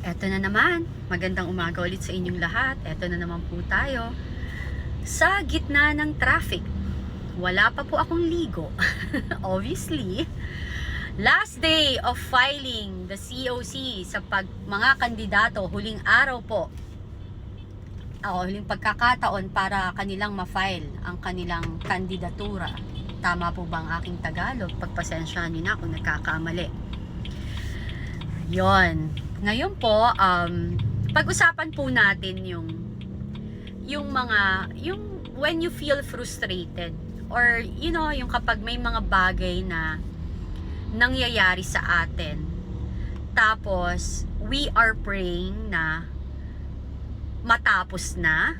Eto na naman, magandang umaga ulit sa inyong lahat. Eto na naman po tayo sa gitna ng traffic. Wala pa po akong ligo. Obviously, last day of filing the COC sa mga kandidato, huling araw po. Huling pagkakataon para kanilang ma-file ang kanilang kandidatura. Tama po ba ang aking Tagalog? Pagpasensyahan niyo na kung nagkakamali. Yon. Ngayon po, pag-usapan po natin yung when you feel frustrated, or yung kapag may mga bagay na nangyayari sa atin, tapos we are praying na matapos na,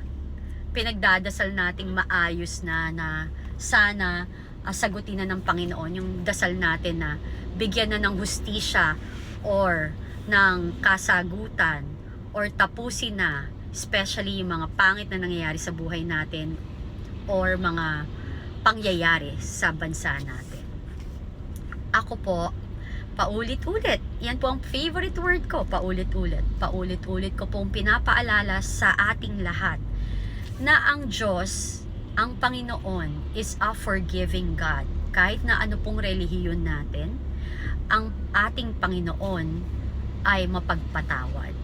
pinagdadasal nating maayos na sana sagutin na ng Panginoon yung dasal natin na bigyan na ng hustisya or ng kasagutan or tapusin na, especially yung mga pangit na nangyayari sa buhay natin or mga pangyayari sa bansa natin. Ako po, paulit-ulit, yan po ang favorite word ko, paulit-ulit ko pong pinapaalala sa ating lahat na ang Diyos, ang Panginoon is a forgiving God. Kahit na ano pong relihiyon natin, ang ating Panginoon ay mapagpatawad.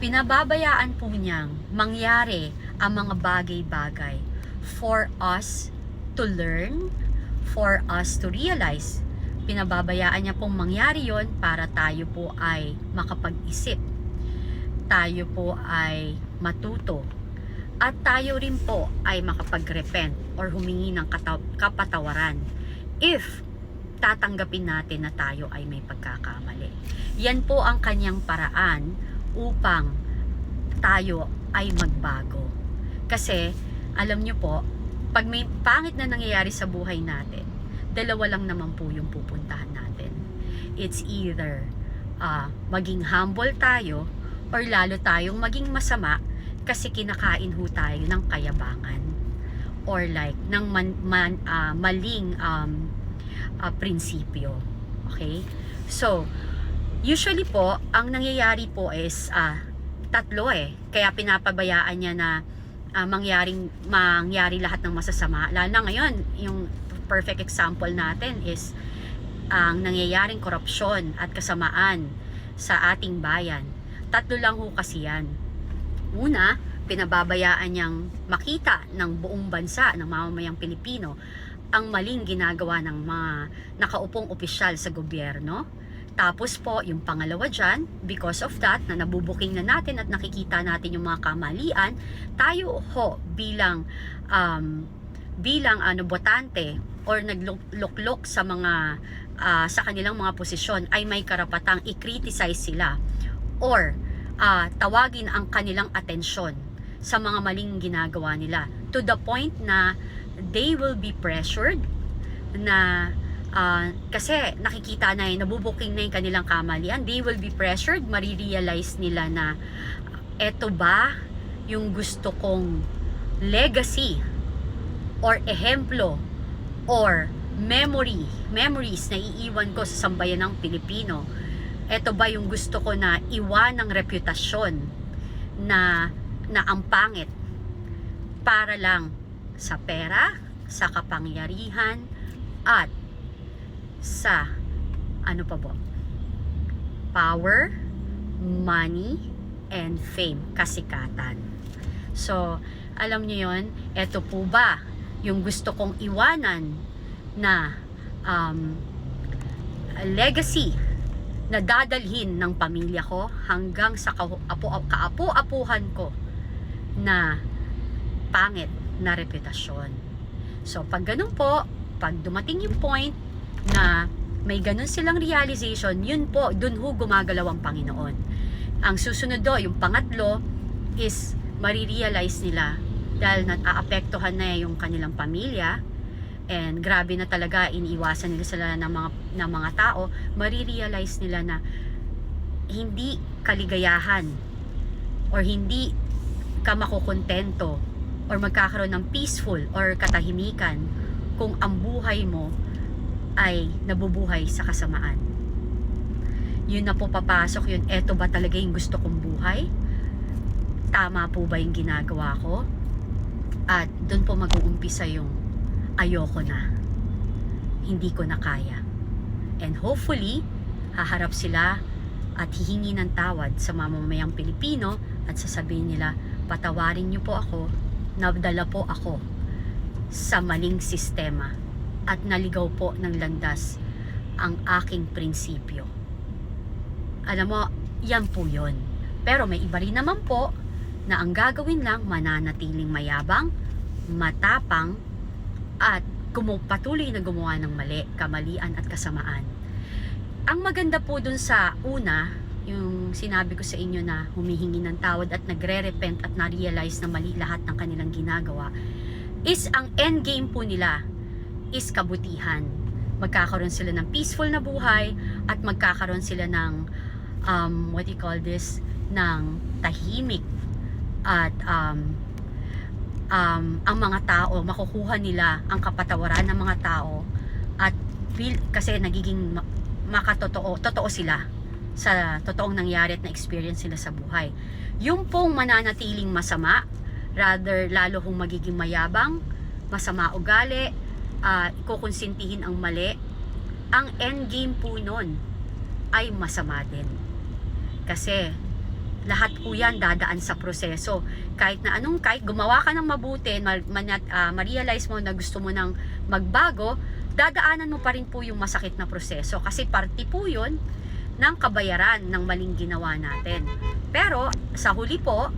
Pinababayaan po niyang mangyari ang mga bagay-bagay for us to learn, for us to realize. Pinababayaan niya pong mangyari yon para tayo po ay makapag-isip, tayo po ay matuto, at tayo rin po ay makapag-repent or humingi ng kapatawaran if tatanggapin natin na tayo ay may pagkakamali. Yan po ang kanyang paraan upang tayo ay magbago. Kasi, alam nyo po, pag may pangit na nangyayari sa buhay natin, dalawa lang naman po yung pupuntahan natin. It's either maging humble tayo or lalo tayong maging masama kasi kinakain ho tayo ng kayabangan or like ng maling prinsipyo. Okay? So, usually po, ang nangyayari po is tatlo Kaya pinapabayaan niya na mangyari lahat ng masasama. Lalo na ngayon, yung perfect example natin is ang nangyayaring korupsyon at kasamaan sa ating bayan. Tatlo lang ho kasi yan. Una, pinababayaan niyang makita ng buong bansa, ng mamamayang Pilipino, ang maling ginagawa ng mga nakaupong opisyal sa gobyerno. Tapos po, yung pangalawa dyan, because of that, na nabubuking na natin at nakikita natin yung mga kamalian, tayo ho bilang botante or nagluklok sa mga sa kanilang mga posisyon ay may karapatang i-criticize sila or tawagin ang kanilang atensyon sa mga maling ginagawa nila to the point na they will be pressured na kasi nakikita na nabubuking na yung kanilang kamalian, they will be pressured, marirealize nila na eto ba yung gusto kong legacy or ehemplo or memories na iiwan ko sa sambayan ng Pilipino. Eto ba yung gusto ko na iwan ng reputasyon na ang pangit para lang sa pera, sa kapangyarihan, at sa power, money, and fame, kasikatan. So, alam niyo yon, eto po ba yung gusto kong iwanan na legacy na dadalhin ng pamilya ko hanggang sa kaapu-apuhan ko na pangit na reputasyon. So, pag ganun po, pag dumating yung point na may ganun silang realization, yun po, dun ho gumagalaw ang Panginoon. Ang susunod yung pangatlo is marirealize nila dahil naaapektuhan na yung kanilang pamilya and grabe na talaga iniiwasan nila sila ng mga tao, marirealize nila na hindi kaligayahan or hindi ka makukontento or magkakaroon ng peaceful or katahimikan kung ang buhay mo ay nabubuhay sa kasamaan. yun na po papasok yun, eto ba talaga yung gusto kong buhay? Tama po ba yung ginagawa ko? At doon po mag-uumpisa yung ayoko na, hindi ko na kaya. And hopefully, haharap sila at hihingi ng tawad sa mamamayang Pilipino at sasabihin nila, patawarin niyo po ako, nadala po ako sa maling sistema at naligaw po ng landas ang aking prinsipyo. Alam mo, yan po yun. Pero may iba rin naman po na ang gagawin lang, mananatiling mayabang, matapang, at patuloy na gumawa ng mali, kamalian at kasamaan. Ang maganda po dun sa una, yung sinabi ko sa inyo na humihingi ng tawad at nagre-repent at na-realize na mali lahat ng kanilang ginagawa, is ang end game po nila is kabutihan. Magkakaroon sila ng peaceful na buhay at magkakaroon sila ng what you call this, ng tahimik at ang mga tao, makukuha nila ang kapatawaran ng mga tao at kasi nagiging totoo sila sa totoong nangyari at na-experience sila sa buhay. Yung pong mananatiling masama, rather lalo hong magiging mayabang, masama ugali, kukonsintihin ang mali, ang end game po nun ay masama din. Kasi lahat po yan dadaan sa proseso. Kahit gumawa ka ng mabuti, ma-realize mo na gusto mo nang magbago, dadaanan mo pa rin po yung masakit na proseso. Kasi parte po yun ng kabayaran ng maling ginawa natin. Pero sa huli po,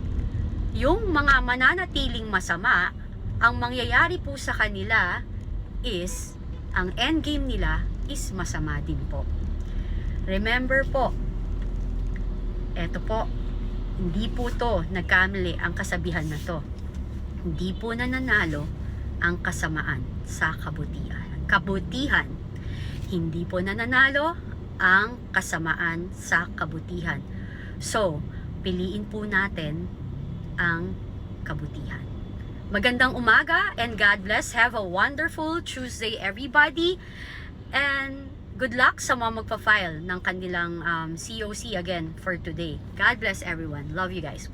yung mga mananatiling masama, ang mangyayari po sa kanila is, ang end game nila is masama din po. Remember po, eto po, hindi po to nagkamali ang kasabihan na to. Hindi po nananalo ang kasamaan sa kabutihan. Hindi po nananalo ang kasamaan sa kabutihan. So, piliin po natin ang kabutihan. Magandang umaga and God bless. Have a wonderful Tuesday everybody. And good luck sa mga magpa-file ng kanilang COC again for today. God bless everyone. Love you guys.